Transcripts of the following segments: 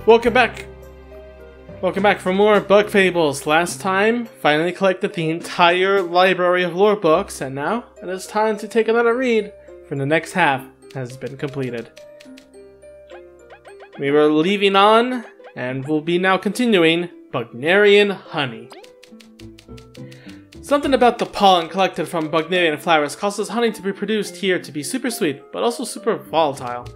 Welcome back! Welcome back for more Bug Fables. Last time, finally collected the entire library of lore books, and now it is time to take another read for the next half has been completed. We were leaving on, and we'll be now continuing Bugnerian Honey. Something about the pollen collected from Bugnerian flowers causes honey to be produced here to be super sweet, but also super volatile.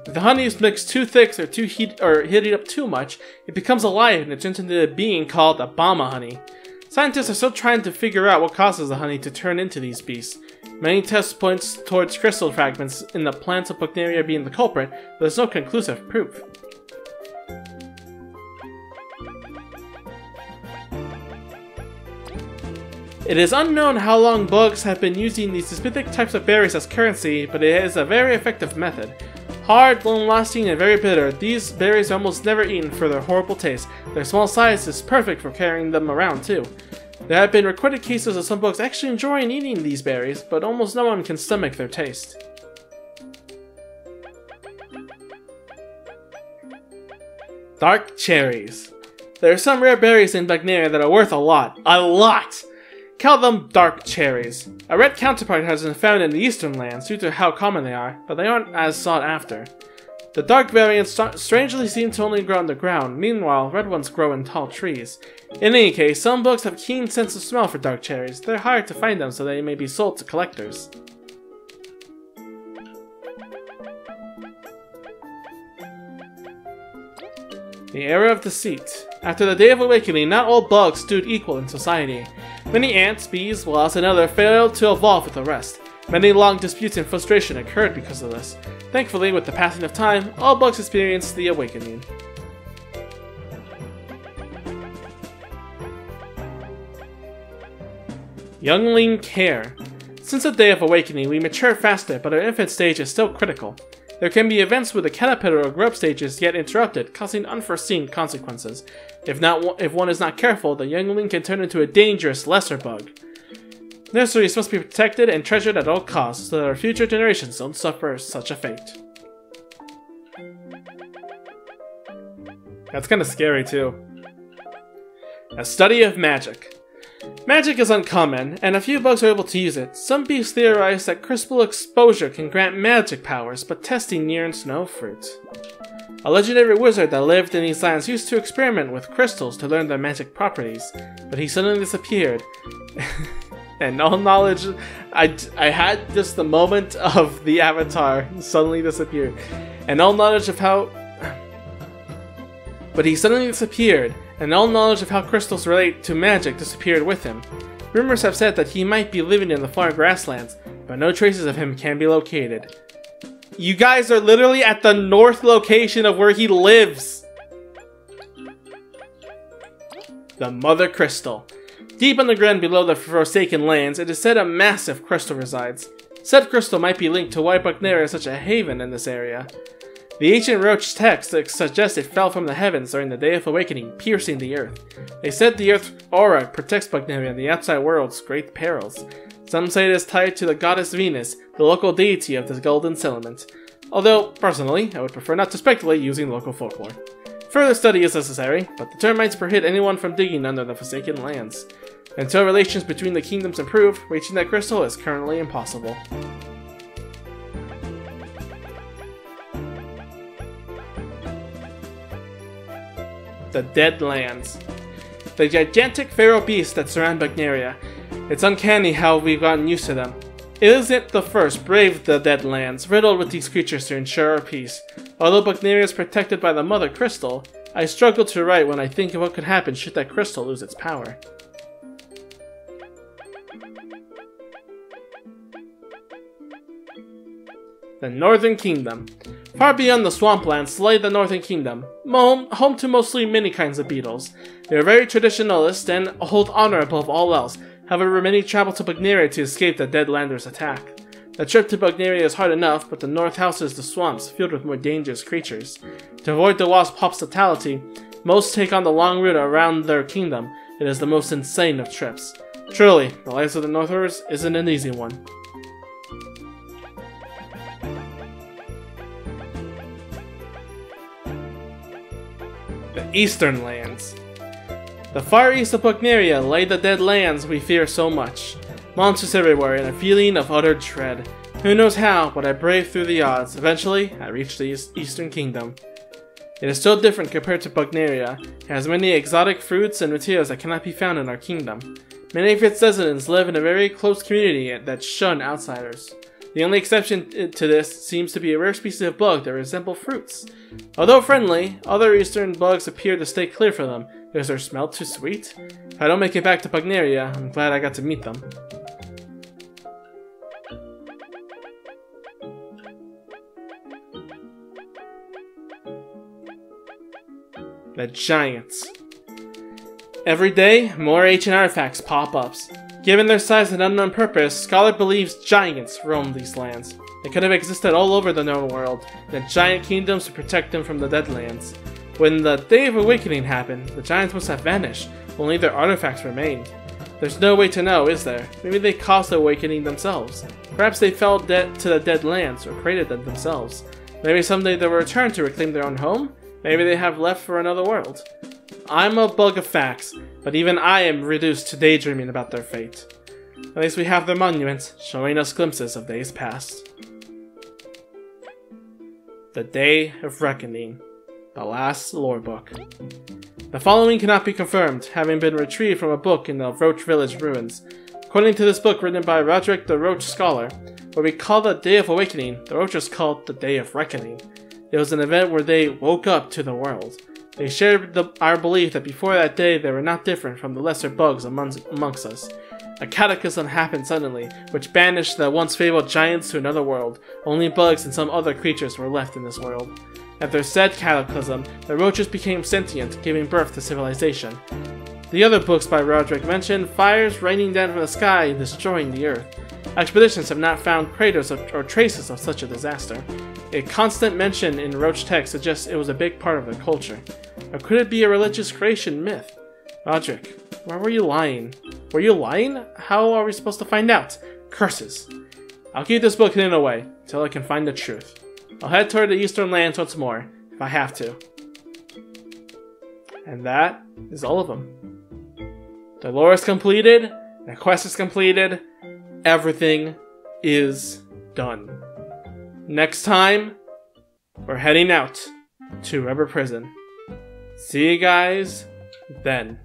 If the honey is mixed too thick or heated up too much, it becomes alive and it turns into a being called Abama honey. Scientists are still trying to figure out what causes the honey to turn into these beasts. Many tests point towards crystal fragments in the plants of Bugneria being the culprit, but there's no conclusive proof. It is unknown how long bugs have been using these specific types of berries as currency, but it is a very effective method. Hard, long-lasting, and very bitter, these berries are almost never eaten for their horrible taste. Their small size is perfect for carrying them around too. There have been recorded cases of some bugs actually enjoying eating these berries, but almost no one can stomach their taste. Dark Cherries. There are some rare berries in Bugneria that are worth a lot. A lot! Call them Dark Cherries. A red counterpart has been found in the eastern lands due to how common they are, but they aren't as sought after. The dark variants strangely seem to only grow on the ground, meanwhile red ones grow in tall trees. In any case, some bugs have keen sense of smell for dark cherries. They're hard to find them so they may be sold to collectors. The Era of Deceit. After the Day of Awakening, not all bugs stood equal in society. Many ants, bees, wasps, and others failed to evolve with the rest. Many long disputes and frustration occurred because of this. Thankfully, with the passing of time, all bugs experienced the awakening. Youngling Care. Since the Day of Awakening, we mature faster, but our infant stage is still critical. There can be events where the caterpillar or grub stages get interrupted, causing unforeseen consequences. If one is not careful, the youngling can turn into a dangerous lesser bug. Nurseries must be protected and treasured at all costs so that our future generations don't suffer such a fate. That's kind of scary too. A study of magic. Magic is uncommon, and a few bugs are able to use it. Some beasts theorize that crystal exposure can grant magic powers, but testing nears no fruit. A legendary wizard that lived in these lands used to experiment with crystals to learn their magic properties, but he suddenly disappeared. And all knowledge... I had just the moment of the avatar suddenly disappeared. And all knowledge of how... But he suddenly disappeared, and all knowledge of how crystals relate to magic disappeared with him. Rumors have said that he might be living in the far grasslands, but no traces of him can be located. You guys are literally at the north location of where he lives! The Mother Crystal. Deep underground below the Forsaken Lands, it is said a massive crystal resides. Said crystal might be linked to why Bugneria is such a haven in this area. The ancient Roach text suggests it fell from the heavens during the Day of Awakening, piercing the earth. They said the earth's aura protects Bugneria and the outside world's great perils. Some say it is tied to the goddess Venus, the local deity of the Golden Settlement. Although, personally, I would prefer not to speculate using local folklore. Further study is necessary, but the termites prohibit anyone from digging under the Forsaken Lands. Until relations between the kingdoms improve, reaching that crystal is currently impossible. The Deadlands. The gigantic feral beasts that surround Bugneria. It's uncanny how we've gotten used to them. It isn't the first braved the Deadlands, riddled with these creatures to ensure our peace. Although Bugneria is protected by the Mother Crystal, I struggle to write when I think of what could happen should that crystal lose its power. The Northern Kingdom. Far beyond the swamplands lay the Northern Kingdom, home to mostly many kinds of beetles. They are very traditionalist and hold honor above all else. However, many travel to Bugneria to escape the Deadlanders' attack. The trip to Bugneria is hard enough, but the north houses the swamps, filled with more dangerous creatures. To avoid the wasp hospitality, most take on the long route around their kingdom. It is the most insane of trips. Truly, the lives of the Northerners isn't an easy one. The Eastern Lands. The far east of Pugnaria lay the dead lands we fear so much. Monsters everywhere and a feeling of utter dread. Who knows how, but I braved through the odds. Eventually, I reached the Eastern Kingdom. It is still different compared to Pugnaria. It has many exotic fruits and materials that cannot be found in our kingdom. Many of its residents live in a very close community that shun outsiders. The only exception to this seems to be a rare species of bug that resemble fruits. Although friendly, other eastern bugs appear to stay clear from them. Is their smell too sweet? If I don't make it back to Pugnaria, I'm glad I got to meet them. The Giants. Every day, more ancient artifacts pop up. Given their size and unknown purpose, Scholar believes giants roam these lands. They could have existed all over the known world, in giant kingdoms to protect them from the Deadlands. When the Day of Awakening happened, the giants must have vanished, only their artifacts remained. There's no way to know, is there? Maybe they caused the awakening themselves. Perhaps they fell to the Deadlands, or created them themselves. Maybe someday they will return to reclaim their own home? Maybe they have left for another world. I'm a bug of facts, but even I am reduced to daydreaming about their fate. At least we have their monuments, showing us glimpses of days past. The Day of Reckoning. The last lore book. The following cannot be confirmed, having been retrieved from a book in the Roach Village ruins. According to this book written by Roderick the Roach Scholar, what we call the Day of Awakening, the Roaches called the Day of Reckoning. It was an event where they woke up to the world. They shared our belief that before that day they were not different from the lesser bugs amongst us. A cataclysm happened suddenly, which banished the once fabled giants to another world. Only bugs and some other creatures were left in this world. After said cataclysm, the roaches became sentient, giving birth to civilization. The other books by Roderick mention fires raining down from the sky and destroying the earth. Expeditions have not found craters or traces of such a disaster. A constant mention in Roach text suggests it was a big part of their culture. Or could it be a religious creation myth? Roderick, why were you lying? Were you lying? How are we supposed to find out? Curses. I'll keep this book hidden away until I can find the truth. I'll head toward the Eastern Lands once more, if I have to. And that is all of them. The lore is completed, the quest is completed, everything is done. Next time, we're heading out to Rubber Prison. See you guys then.